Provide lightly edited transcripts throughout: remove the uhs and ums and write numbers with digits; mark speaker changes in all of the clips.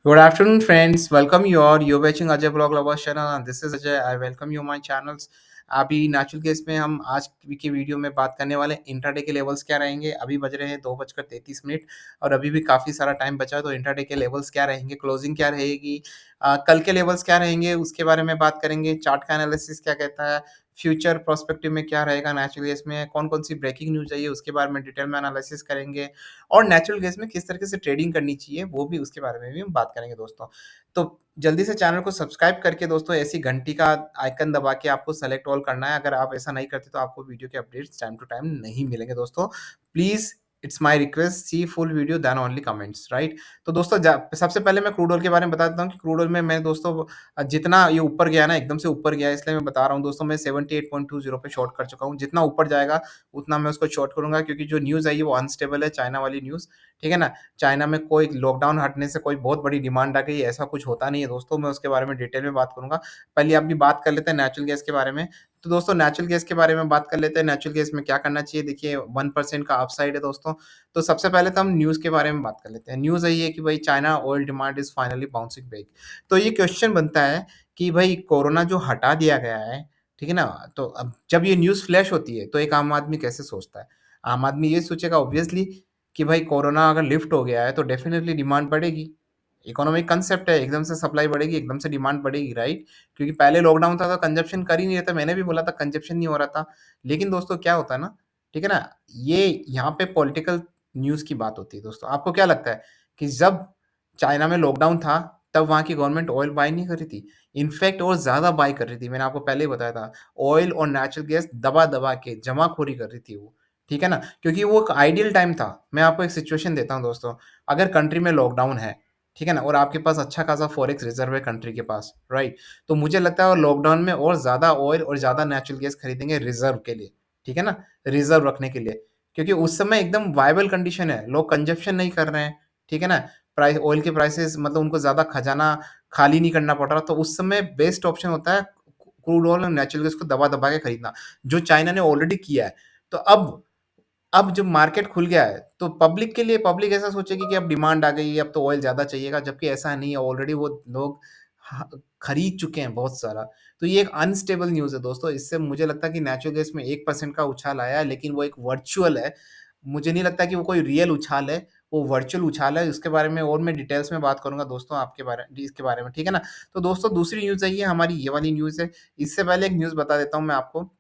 Speaker 1: Good afternoon, friends. Welcome you all. You're watching Ajay Blog Lovers channel and this is Ajay. I welcome you my channels. अभी natural case में हम आज की video में बात करने वाले इंट्राडे के लेवल्स क्या रहेंगे। अभी बज रहे हैं 2:33 और अभी भी काफ़ी सारा टाइम बचा है, तो इंट्राडे के लेवल्स क्या रहेंगे, क्लोजिंग क्या रहेगी, कल के लेवल्स क्या रहेंगे, उसके बारे में बात करेंगे। चार्ट का एनालिसिस क्या कहता है, फ्यूचर प्रोस्पेक्टिव में क्या रहेगा, नेचुरल गैस में कौन-कौन सी ब्रेकिंग न्यूज़ आई है, उसके बारे में डिटेल में एनालिसिस करेंगे और नेचुरल गैस में किस तरीके से ट्रेडिंग करनी चाहिए, वो भी उसके बारे में भी हम बात करेंगे दोस्तों। तो जल्दी से चैनल को सब्सक्राइब करके दोस्तों ऐसी घंटी का आइकन दबा के आपको सेलेक्ट ऑल करना है। अगर आप ऐसा नहीं करते तो आपको वीडियो के अपडेट्स टाइम टू टाइम नहीं मिलेंगे दोस्तों। Please it's my request see full video then only comments right. तो दोस्तों सबसे पहले मैं क्रूड ऑयल के बारे में बता देता हूँ कि क्रूड ऑयल में मैं दोस्तों जितना ये ऊपर गया ना, एकदम से ऊपर गया, इसलिए मैं बता रहा हूँ दोस्तों, मैं 78.20 पे शॉर्ट कर चुका हूँ। जितना ऊपर जाएगा उतना मैं उसको शॉर्ट करूँगा, क्योंकि जो न्यूज़ आई है वो अनस्टेबल है, चाइना वाली न्यूज़, ठीक है ना? चाइना में कोई लॉकडाउन हटने से कोई बहुत बड़ी डिमांड आ गई, ऐसा कुछ होता नहीं है दोस्तों। मैं उसके बारे में डिटेल में बात करूँगा। पहले अभी बात कर लेते हैं नेचुरल गैस के बारे में। तो दोस्तों नेचुरल गैस के बारे में बात कर लेते हैं। नेचुरल गैस में क्या करना चाहिए? देखिए 1% का अपसाइड है दोस्तों। तो सबसे पहले तो हम न्यूज़ के बारे में बात कर लेते हैं। न्यूज़ यही है कि भाई China oil demand is finally bouncing back. तो ये क्वेश्चन बनता है कि भाई कोरोना जो हटा दिया गया है, ठीक है ना? तो अब जब ये न्यूज़ फ्लैश होती है तो एक आम आदमी कैसे सोचता है? आम आदमी ये सोचेगा ऑब्वियसली कि भाई कोरोना अगर लिफ्ट हो गया है तो डेफ़िनिटली डिमांड बढ़ेगी। इकोनॉमिक कांसेप्ट है, एकदम से सप्लाई बढ़ेगी, एकदम से डिमांड बढ़ेगी, राइट? क्योंकि पहले लॉकडाउन था तो कंजम्पशन कर ही नहीं रहे थे, मैंने भी बोला था कंजम्पशन नहीं हो रहा था। लेकिन दोस्तों क्या होता है ना, ठीक है ना? ये यहाँ पे पॉलिटिकल न्यूज़ की बात होती है दोस्तों। आपको क्या लगता है कि जब चाइना में लॉकडाउन था, तब वहाँ की गवर्नमेंट ऑयल बाय नहीं कर रही थी? इनफैक्ट और ज़्यादा बाय कर रही थी, मैंने आपको पहले ही बताया था। ऑयल और नेचुरल गैस दबा-दबा के जमाखोरी कर रही थी वो, ठीक है ना? क्योंकि वो एक आइडियल टाइम था। मैं आपको एक सिचुएशन देता हूँ दोस्तों, अगर कंट्री में लॉकडाउन है, ठीक है ना? और आपके पास अच्छा खासा फॉरेक्स रिज़र्व है कंट्री के पास, राइट? तो मुझे लगता है वो लॉकडाउन में और ज़्यादा ऑयल और ज़्यादा नेचुरल गैस खरीदेंगे रिज़र्व के लिए, ठीक है ना? रिज़र्व रखने के लिए। क्योंकि उस समय एकदम वायबल कंडीशन है, लोग कंजम्पशन नहीं कर रहे हैं, ठीक है ना? ऑयल के प्राइसेज़ मतलब उनको ज़्यादा खजाना खाली नहीं करना पड़ रहा, तो उस समय बेस्ट ऑप्शन होता है क्रूड ऑयल और नेचुरल गैस को दबा-दबा के खरीदना, जो चाइना ने ऑलरेडी किया है। तो अब जब मार्केट खुल गया है, तो पब्लिक के लिए पब्लिक ऐसा सोचेगी कि अब डिमांड आ गई है, अब तो ऑयल ज़्यादा चाहिएगा, जबकि ऐसा नहीं है, ऑलरेडी वो लोग ह खरीद चुके हैं बहुत सारा। तो ये एक अनस्टेबल न्यूज़ है दोस्तों, इससे मुझे लगता है कि नेचुरल गैस में 1% का उछाल आया है, लेकिन वो एक वर्चुअल है। मुझे नहीं लगता कि वो कोई रियल उछाल है, वो वर्चुअल उछाल है, उसके बारे में और मैं डिटेल्स में बात करूँगा दोस्तों इसके बारे में, ठीक है ना? तो दोस्तों दूसरी न्यूज़ है ये हमारी ये वाली न्यूज़ है। इससे पहले एक न्यूज़ बता देता हूँ मैं आपको।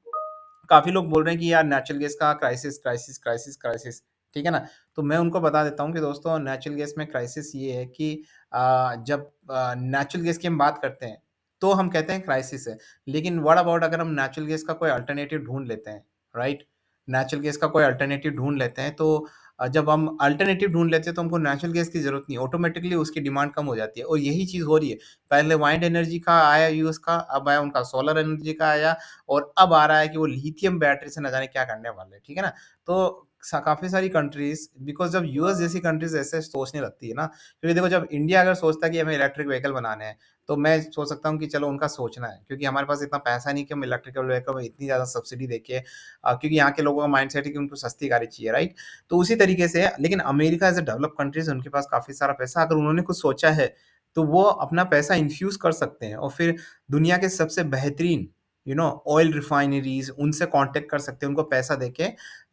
Speaker 1: काफ़ी लोग बोल रहे हैं कि यार नेचुरल गैस का क्राइसिस, क्राइसिस, क्राइसिस, क्राइसिस, ठीक है ना? तो मैं उनको बता देता हूँ कि दोस्तों नेचुरल गैस में क्राइसिस ये है कि जब नेचुरल गैस की हम बात करते हैं, तो हम कहते हैं क्राइसिस है। लेकिन व्हाट अबाउट अगर हम नेचुरल गैस का कोई अल्टरनेटिव ढूँढ लेते हैं, राइट? नेचुरल गैस का कोई अल्टरनेटिव ढूँढ लेते हैं तो जब हम अल्टरनेटिव ढूँढ लेते हैं तो हमको नेचुरल गैस की ज़रूरत नहीं, ऑटोमैटिकली उसकी डिमांड कम हो जाती है और यही चीज़ हो रही है। पहले वाइंड एनर्जी का आया यूज़ का, अब आया उनका सोलर एनर्जी का आया और अब आ रहा है कि वो लिथियम बैटरी से न जाने क्या करने वाले हैं, ठीक है ना? तो काफ़ी सारी कंट्रीज़ बिकॉज़ जब यूएस जैसी कंट्रीज़ ऐसे सोचने लगती है ना, क्योंकि देखो जब इंडिया अगर सोचता है कि हमें इलेक्ट्रिक व्हीकल बनाने हैं, तो मैं सोच सकता हूँ कि चलो उनका सोचना है, क्योंकि हमारे पास इतना पैसा नहीं कि हम इलेक्ट्रिकल व्हीकल में इतनी ज़्यादा सब्सिडी देके क्योंकि यहाँ के लोगों का माइंडसेट है कि उनको सस्ती गाड़ी चाहिए, राइट? तो उसी तरीके से लेकिन America as a developed countries उनके पास काफ़ी सारा पैसा, अगर उन्होंने कुछ सोचा है, तो वो अपना पैसा इन्फ्यूज़ कर सकते हैं और फिर दुनिया के सबसे बेहतरीन ऑयल रिफाइनरीज़ उनसे कॉन्टैक्ट कर सकते हैं, उनको पैसा देके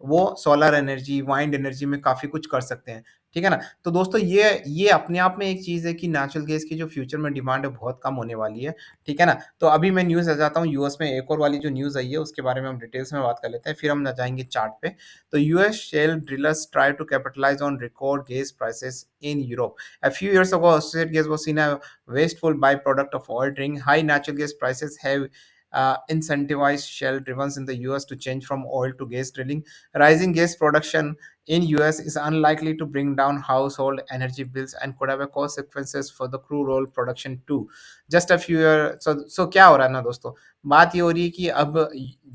Speaker 1: वो सोलर एनर्जी, वाइंड एनर्जी में काफ़ी कुछ कर सकते हैं, ठीक है ना? तो दोस्तों ये अपने आप में एक चीज़ है कि नेचुरल गैस की जो फ्यूचर में डिमांड है बहुत कम होने वाली है, ठीक है ना? तो अभी मैं न्यूज़ आ जाता हूँ यूएस में एक और वाली जो न्यूज़ आई है उसके बारे में हम डिटेल्स में बात कर लेते हैं, फिर हम जाएँगे चार्ट पे। तो US shale drillers try to capitalise on record gas prices in Europe. A few years ago, associated gas was seen a wasteful byproduct of oil drilling. High natural gas prices have incentivized shale drivers in the US to change from oil to gas drilling. Rising gas production in US is unlikely to bring down household energy bills and could have a consequences for the crude oil production too. Just a few year so क्या हो रहा है ना दोस्तों, बात ये हो रही है कि अब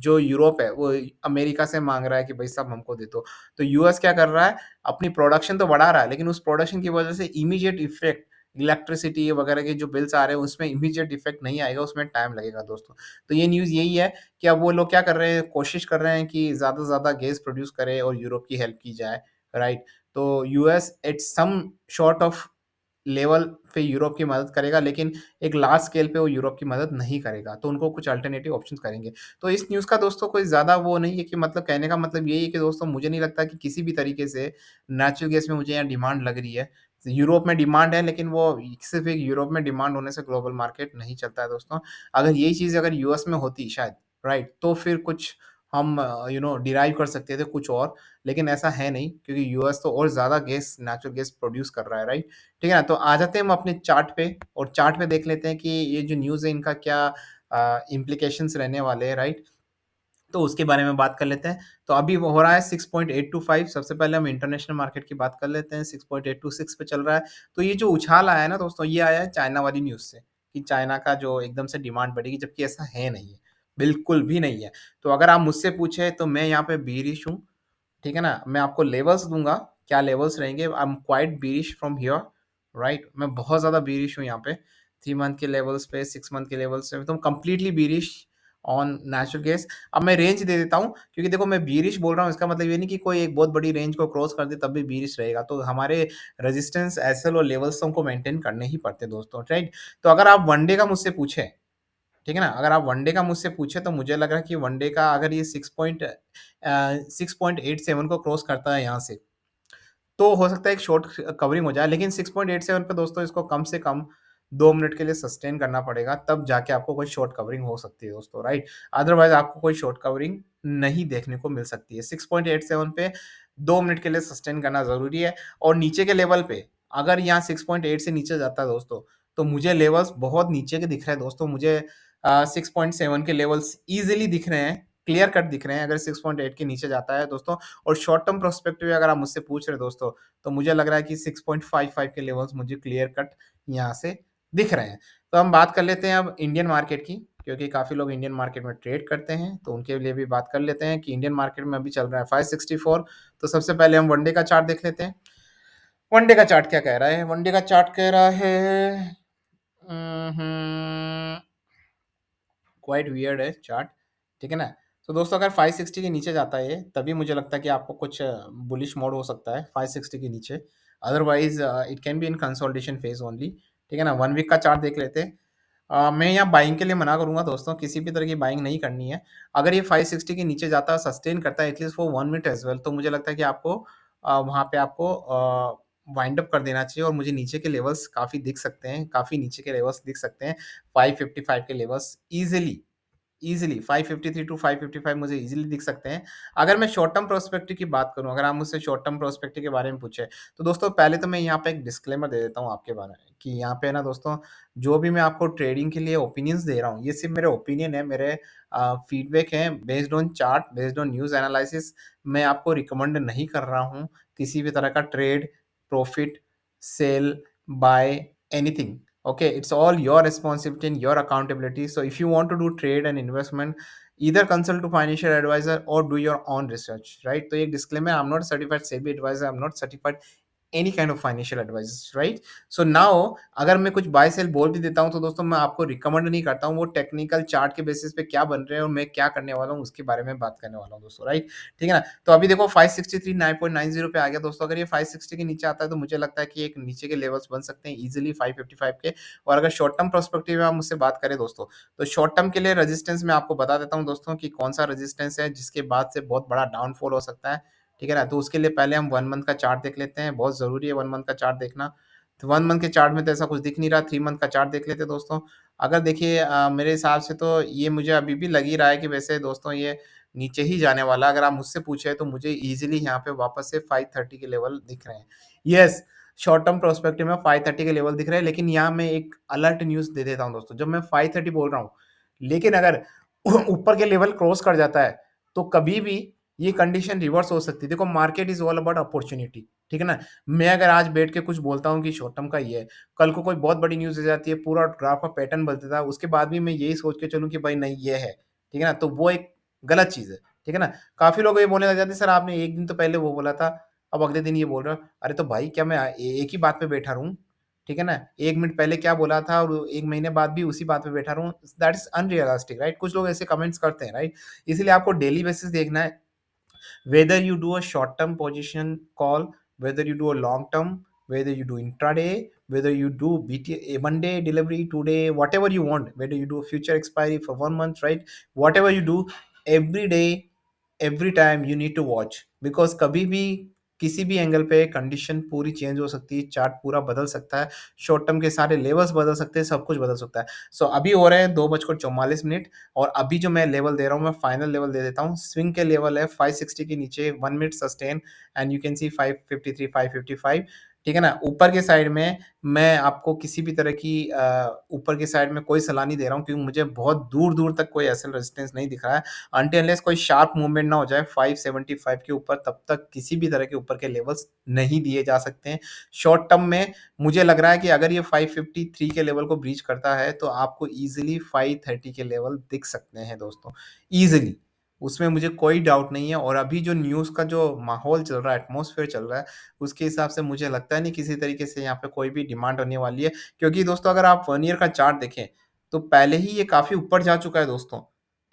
Speaker 1: जो यूरोप है वो अमेरिका से मांग रहा है कि भाई साहब हमको दे दो। तो यूएस क्या कर रहा है, अपनी प्रोडक्शन तो बढ़ा रहा है, लेकिन उस प्रोडक्शन की वजह से इमीडिएट इफ़ेक्ट इलेक्ट्रिसिटी वगैरह के जो बिल्स आ रहे हैं, उसमें इमीडिएट इफ़ेक्ट नहीं आएगा, उसमें टाइम लगेगा दोस्तों। तो ये न्यूज़ यही है कि अब वो लोग क्या कर रहे हैं, कोशिश कर रहे हैं कि ज़्यादा से ज़्यादा गैस प्रोड्यूस करें और यूरोप की हेल्प की जाए, राइट? तो US it's some sort of level पे यूरोप की मदद करेगा, लेकिन एक लार्ज स्केल पे वो यूरोप की मदद नहीं करेगा, तो उनको कुछ अल्टरनेटिव ऑप्शंस करेंगे। तो इस न्यूज़ का दोस्तों कोई ज़्यादा वो नहीं है कि मतलब कहने का मतलब यही है कि दोस्तों मुझे नहीं लगता कि किसी भी तरीके से नेचुरल गैस में मुझे यहाँ डिमांड लग रही है। यूरोप में डिमांड है, लेकिन वो सिर्फ़ एक यूरोप में डिमांड होने से ग्लोबल मार्केट नहीं चलता है दोस्तों। अगर यही चीज़ अगर यूएस में होती शायद, राइट? तो फिर कुछ हम डिराइव कर सकते थे कुछ और, लेकिन ऐसा है नहीं क्योंकि यूएस तो और ज़्यादा गैस नेचुरल गैस प्रोड्यूस कर रहा है, राइट? ठीक है ना? तो आ जाते हैं हम अपने चार्ट पे और चार्ट पे देख लेते हैं कि ये जो न्यूज़ है इनका क्या इम्प्लीकेशंस रहने वाले हैं, राइट? तो उसके बारे में बात कर लेते हैं। तो अभी वो हो रहा है 6.825। सबसे पहले हम इंटरनेशनल मार्केट की बात कर लेते हैं, 6.826 पे चल रहा है। तो ये जो उछाल आया है ना दोस्तों, ये आया है चाइना वाली न्यूज़ से, कि चाइना का जो एकदम से डिमांड बढ़ेगी, जबकि ऐसा है नहीं है, बिल्कुल भी नहीं है। तो अगर आप मुझसे पूछे तो मैं यहाँ पे बीरिश हूँ, ठीक है ना? मैं आपको लेवल्स दूँगा, क्या लेवल्स रहेंगे। I am quite bearish from here, right? मैं बहुत ज़्यादा बीरिश हूँ यहाँ पे, 3 मंथ के लेवल्स पे, 6 मंथ के लेवल्स पे, तो completely bearish on natural gas. अब मैं रेंज दे देता हूँ, क्योंकि देखो मैं बीरिश बोल रहा हूँ, इसका मतलब ये नहीं कि कोई एक बहुत बड़ी रेंज को क्रॉस कर दे तब भी बीरिश रहेगा। तो हमारे रेजिस्टेंस, एसएल और लेवल्स तो हमको मेंटेन करने ही पड़ते हैं दोस्तों, राइट? तो अगर आप वनडे का मुझसे पूछें, ठीक है ना? अगर आप वनडे का मुझसे पूछे तो मुझे लग रहा है कि वनडे का अगर ये 6.87 को क्रॉस करता है यहाँ से, तो हो सकता है एक शॉर्ट कवरिंग हो जाए, लेकिन 6.87 पे दोस्तों इसको कम से कम 2 मिनट के लिए सस्टेन करना पड़ेगा, तब जाके आपको कोई शॉर्ट कवरिंग हो सकती है दोस्तों, राइट? अदरवाइज़ आपको कोई शॉर्ट कवरिंग नहीं देखने को मिल सकती है। 6.87 पे 2 मिनट के लिए सस्टेन करना ज़रूरी है, और नीचे के लेवल पे अगर यहाँ 6.8 से नीचे जाता है दोस्तों, तो मुझे लेवल्स बहुत नीचे के दिख रहे हैं दोस्तों। मुझे 6.7 के लेवल्स ईज़िली दिख रहे हैं, क्लियर कट दिख रहे हैं अगर 6.8 के नीचे जाता है दोस्तों। और शॉर्ट टर्म पर्सपेक्टिव अगर आप मुझसे पूछ रहे हैं दोस्तों, तो मुझे लग रहा है कि 6.55 के लेवल्स मुझे क्लियर कट यहाँ से दिख रहे हैं। तो हम बात कर लेते हैं अब इंडियन मार्केट की, क्योंकि काफ़ी लोग इंडियन मार्केट में ट्रेड करते हैं, तो उनके लिए भी बात कर लेते हैं कि इंडियन मार्केट में अभी चल रहा है 564। तो सबसे पहले हम वनडे का चार्ट देख लेते हैं। वनडे का चार्ट क्या कह रहा है? वनडे का चार्ट कह रहा है क्वाइट वियर्ड है चार्ट, ठीक है ना? तो दोस्तों अगर 560 के नीचे जाता है ये, तभी मुझे लगता है कि आपको कुछ बुलिश मोड हो सकता है 560 के नीचे। Otherwise it can be in consolidation phase only, ठीक है ना? 1 वीक का चार्ट देख लेते हैं। मैं यहाँ बाइंग के लिए मना करूँगा दोस्तों, किसी भी तरह की बाइंग नहीं करनी है। अगर ये 560 के नीचे जाता है, सस्टेन करता है at least for 1 minute as well, तो मुझे लगता है कि आपको वहाँ पे आपको वाइंड अप कर देना चाहिए, और मुझे नीचे के लेवल्स काफ़ी दिख सकते हैं, काफ़ी नीचे के लेवल्स दिख सकते हैं। 555 के लेवल्स ईज़िली 553 टू 555 मुझे ईज़िली दिख सकते हैं। अगर मैं शॉर्ट टर्म प्रोस्पेक्टिव की बात करूँ, अगर आप मुझसे शॉर्ट टर्म प्रोस्पेक्टिव के बारे में पूछे, तो दोस्तों पहले तो मैं यहाँ पे एक डिस्क्लेमर दे देता हूँ आपके बारे में, कि यहाँ पे ना दोस्तों, जो भी मैं आपको ट्रेडिंग के लिए ओपिनियंस दे रहा हूँ, ये सिर्फ़ मेरे ओपिनियन है, मेरे फीडबैक हैं based on chart, based on news analysis. मैं आपको रिकमेंड नहीं कर रहा हूँ किसी भी तरह का trade, profit, sale, buy, anything. Okay, it's all your responsibility and your accountability. So if you want to do trade and investment, either consult to financial advisor or do your own research, right? तो एक disclaimer, I'm not a certified SEBI advisor, I'm not certified any kind of financial advice, right? So now अगर मैं कुछ bye cell बोल भी देता हूँ, तो दोस्तों मैं आपको रिकमेंड नहीं करता हूँ, वो टेक्निकल चार्ट के बेसिस पे क्या बन रहे हैं और मैं क्या करने वाला हूँ उसके बारे में बात करने वाला हूँ दोस्तों, राइट? ठीक है ना? तो अभी देखो 563 9.90 पे आ गया दोस्तों। अगर ये 560 के नीचे आता है तो मुझे लगता है कि एक नीचे के लेवल्स बन सकते हैं इजीली 555 के। और अगर शॉर्ट टर्म पर्सपेक्टिव में आप मुझसे बात करें दोस्तों, तो शॉर्ट टर्म के लिए रेजिस्टेंस मैं आपको बता देता हूँ दोस्तों, कि कौन सा रेजिस्टेंस है जिसके बाद से बहुत बड़ा डाउनफॉल हो सकता है, ठीक है ना? तो उसके लिए पहले हम 1 मंथ का चार्ट देख लेते हैं, बहुत ज़रूरी है 1 मंथ का चार्ट देखना। तो 1 मंथ के चार्ट में तो ऐसा कुछ दिख नहीं रहा, 3 मंथ का चार्ट देख लेते हैं दोस्तों। अगर देखिए मेरे हिसाब से तो ये मुझे अभी भी लग ही रहा है कि वैसे दोस्तों ये नीचे ही जाने वाला है। अगर आप मुझसे पूछे तो मुझे ईज़िली यहाँ पे वापस से 530 के लेवल दिख रहे हैं। येस, शॉर्ट टर्म पर्सपेक्टिव में 530 के लेवल दिख रहे हैं, लेकिन यहाँ मैं एक अलर्ट न्यूज़ दे देता हूँ दोस्तों। जब मैं 530 बोल रहा हूँ, लेकिन अगर ऊपर के लेवल क्रॉस कर जाता है, तो कभी भी ये कंडीशन रिवर्स हो सकती है। देखो market is all about opportunity, ठीक है ना? मैं अगर आज बैठ के कुछ बोलता हूँ कि शॉर्ट टर्म का ये है, कल को कोई बहुत बड़ी न्यूज़ आ जाती है, पूरा ग्राफ का पैटर्न बदल देता है, उसके बाद भी मैं यही सोच के चलूँ कि भाई नहीं ये है, ठीक है ना? तो वो एक गलत चीज़ है, ठीक है ना? काफ़ी लोग ये बोलने लग जाते हैं, सर आपने 1 दिन तो पहले वो बोला था, अब अगले दिन ये बोल रहे हो। अरे तो भाई क्या मैं एक ही बात पे बैठा रहूँ, ठीक है ना? 1 मिनट पहले क्या बोला था और 1 महीने बाद भी उसी बात पे बैठा रहूँ, दैट इज़ अनरियलिस्टिक, राइट? कुछ लोग ऐसे कमेंट्स करते हैं, राइट? इसीलिए आपको डेली बेसिस देखना है, whether you do a short term position call, whether you do a long term, whether you do intraday, whether you do BT, 1 day delivery, 2 day, whatever you want, whether you do future expiry for 1 month, right? Whatever you do, every day, every time you need to watch, because कभी भी किसी भी angle पे condition पूरी change हो सकती है, chart पूरा बदल सकता है, शॉर्ट टर्म के सारे लेवल्स बदल सकते हैं, सब कुछ बदल सकता है। सो अभी हो रहे हैं 2:44 और अभी जो मैं लेवल दे रहा हूँ, मैं फाइनल लेवल दे देता हूँ। स्विंग के लेवल है 560 के नीचे 1 minute sustain, and you can see 553, 555, ठीक है ना? ऊपर के साइड में मैं आपको किसी भी तरह की ऊपर के साइड में कोई सलाह नहीं दे रहा हूँ, क्योंकि मुझे बहुत दूर-दूर तक कोई ऐसा रेजिस्टेंस नहीं दिख रहा है। अनटिल अनलेस कोई शार्प मूवमेंट ना हो जाए 575 के ऊपर, तब तक किसी भी तरह के ऊपर के लेवल्स नहीं दिए जा सकते हैं। शॉर्ट टर्म में मुझे लग रहा है कि अगर ये 553 के लेवल को ब्रीच करता है, तो आपको ईज़िली 530 के लेवल दिख सकते हैं दोस्तों, ईज़िली। उसमें मुझे कोई डाउट नहीं है, और अभी जो न्यूज़ का जो माहौल चल रहा है, एटमॉस्फेयर चल रहा है, उसके हिसाब से मुझे लगता है नहीं किसी तरीके से यहाँ पे कोई भी डिमांड होने वाली है। क्योंकि दोस्तों अगर आप 1 ईयर का चार्ट देखें, तो पहले ही ये काफ़ी ऊपर जा चुका है दोस्तों।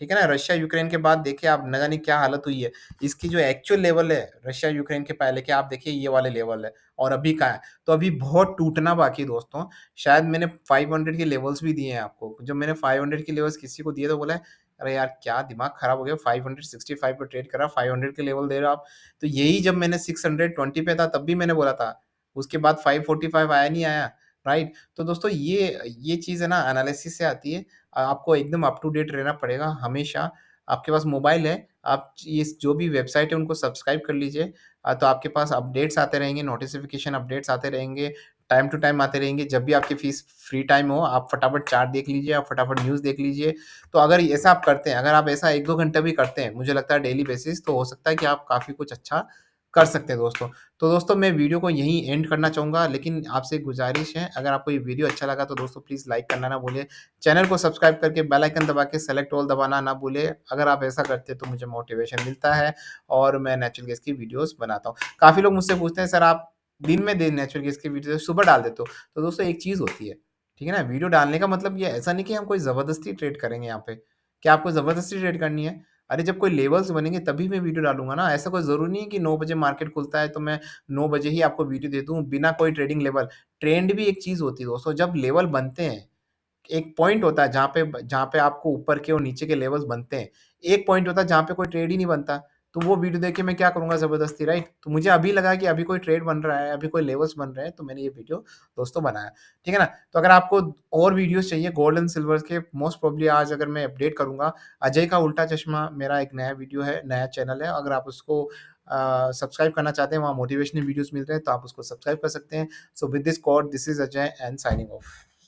Speaker 1: ठीक है ना? रशिया-यूक्रेन के बाद देखिए आप न जाने क्या हालत हुई है। इसकी जो एक्चुअल लेवल है रशिया-यूक्रेन के पहले के, आप देखिए ये वाले लेवल है और अभी कहाँ है। तो अभी बहुत टूटना बाकी है दोस्तों। शायद मैंने 500 के लेवल्स भी दिए हैं आपको। जब मैंने 500 के लेवल्स किसी को दिए तो बोला, "अरे यार क्या दिमाग खराब हो गया, 565 पे ट्रेड कर रहा, 500 के लेवल दे रहे हो आप।" तो यही जब मैंने 620 पे था तब भी मैंने बोला था। उसके बाद 545 आया नहीं आया, राइट? तो दोस्तों ये चीज़ है ना, एनालिसिस से आती है। आपको एकदम अप टू डेट रहना पड़ेगा हमेशा। आपके पास मोबाइल है, आप ये जो भी वेबसाइट है उनको सब्सक्राइब कर लीजिए। तो आपके पास अपडेट्स आते रहेंगे, नोटिफ़िकेशन अपडेट्स आते रहेंगे, टाइम टू टाइम आते रहेंगे। जब भी आपकी फ्री टाइम हो, आप फटाफट चार्ट देख लीजिए, आप फटाफट न्यूज़ देख लीजिए। तो अगर ऐसा आप करते हैं, अगर आप ऐसा 1-2 घंटे भी करते हैं, मुझे लगता है डेली बेसिस, तो हो सकता है कि आप काफ़ी कुछ अच्छा कर सकते हैं दोस्तों। तो दोस्तों मैं वीडियो को यहीं एंड करना चाहूँगा, लेकिन आपसे गुज़ारिश है, अगर आपको ये वीडियो अच्छा लगा तो दोस्तों प्लीज़ लाइक करना ना भूलिए। चैनल को सब्सक्राइब करके बेल आइकन दबा के सेलेक्ट ऑल दबाना ना भूलें। अगर आप ऐसा करते हैं तो मुझे मोटिवेशन मिलता है और मैं नेचुरल गैस की वीडियोज़ बनाता हूँ। काफ़ी लोग मुझसे पूछते हैं, सर आप दिन में दिन नेचुरल गैस की वीडियो सुबह डाल देते हो। तो दोस्तों एक चीज़ होती है, ठीक है ना? वीडियो डालने का मतलब ये ऐसा नहीं कि हम कोई ज़बरदस्ती ट्रेड करेंगे यहाँ पे। क्या आपको ज़बरदस्ती ट्रेड करनी है? अरे जब कोई लेवल्स बनेंगे तभी मैं वीडियो डालूँगा ना। ऐसा कोई ज़रूरी नहीं है कि 9 बजे मार्केट खुलता है तो मैं 9 बजे ही आपको वीडियो दे दूँ बिना कोई ट्रेडिंग लेवल। ट्रेंड भी एक चीज़ होती है दोस्तों, जब लेवल बनते हैं, एक पॉइंट होता है जहाँ पे आपको ऊपर के और नीचे के लेवल्स बनते हैं। एक पॉइंट होता है जहाँ पे कोई ट्रेड ही नहीं बनता। तो वो वीडियो देख के मैं क्या करूँगा ज़बरदस्ती, राइट? तो मुझे अभी लगा कि अभी कोई ट्रेड बन रहा है, अभी कोई लेवल्स बन रहे हैं, तो मैंने ये वीडियो दोस्तों बनाया। ठीक है ना? तो अगर आपको और वीडियोज़ चाहिए गोल्ड एंड सिल्वर के, मोस्ट प्रोबेबली आज अगर मैं अपडेट करूँगा, अजय का उल्टा चश्मा मेरा एक नया वीडियो है, नया चैनल है। अगर आप उसको सब्सक्राइब करना चाहते हैं, वहाँ मोटिवेशनल वीडियोज़ मिल रहे हैं, तो आप उसको सब्सक्राइब कर सकते हैं। So with this code, this is Ajay and signing off.